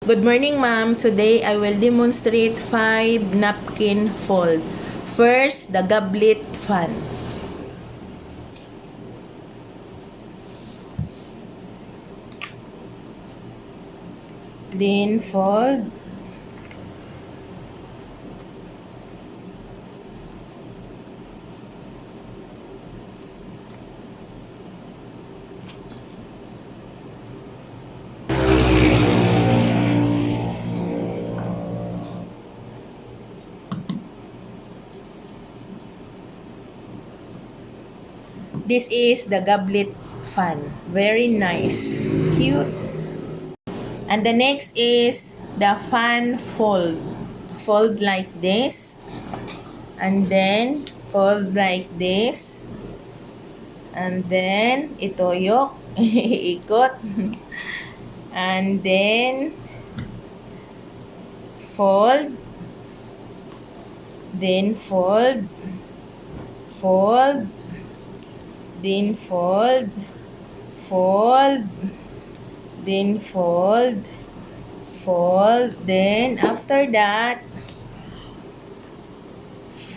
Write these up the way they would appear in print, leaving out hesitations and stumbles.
Good morning, ma'am. Today, I will demonstrate 5 napkin fold. First, the goblet fan. Then, fold. This is the goblet fan. Very nice. Cute. And the next is the fan fold. Fold like this. And then, fold like this. And then, itoyok. Ikot. And then, fold. Then, fold. Fold. Then fold, fold, then fold, fold, then after that,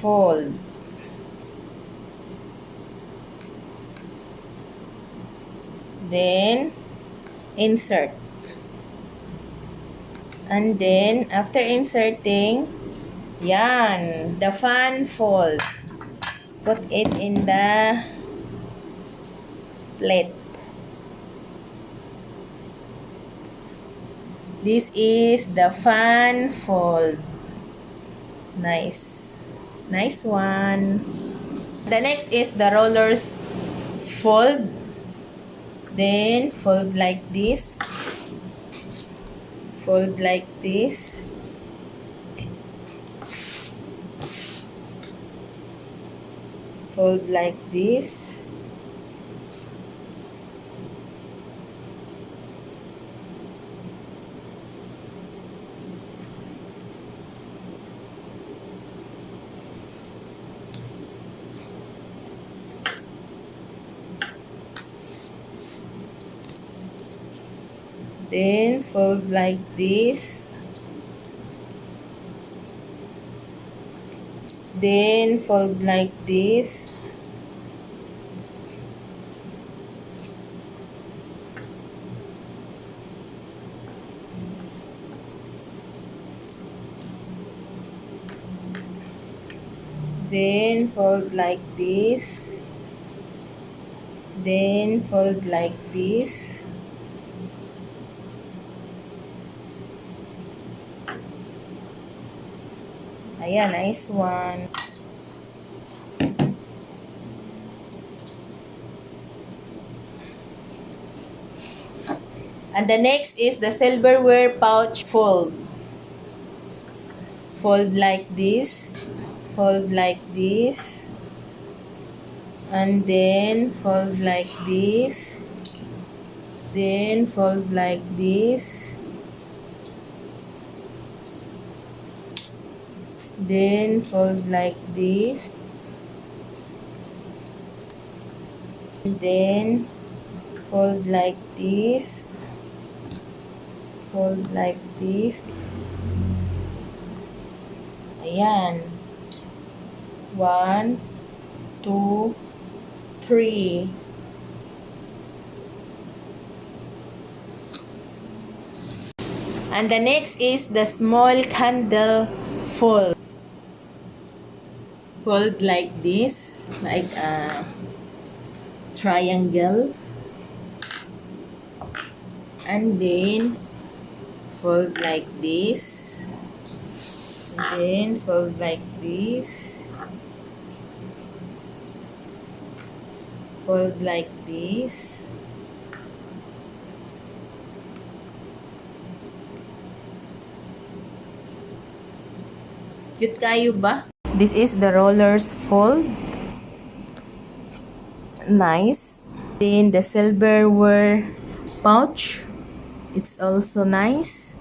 fold. Then, insert. And then, after inserting, yan, the fan fold. Put it in the plate. This is the fan fold. Nice. Nice one. The next is the rollers fold. Then fold like this. Fold like this. Fold like this. Then fold like this. Then fold like this. Then fold like this. Then fold like this. Ayan, nice one. And the next is the silverware pouch fold. Fold like this. Fold like this. And then fold like this. Then fold like this. Then fold like this. Then fold like this. Fold like this. Ayan. 1, 2, 3. And the next is the small candle fold. Fold like this, like a triangle. And then fold like this. And then fold like this. Fold like this. Cute kayo ba? This is the rollers fold. Nice. Then the silverware pouch. It's also nice.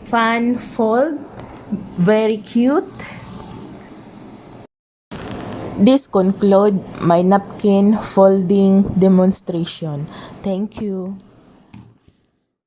Fan fold. Very cute. This concludes my napkin folding demonstration. Thank you.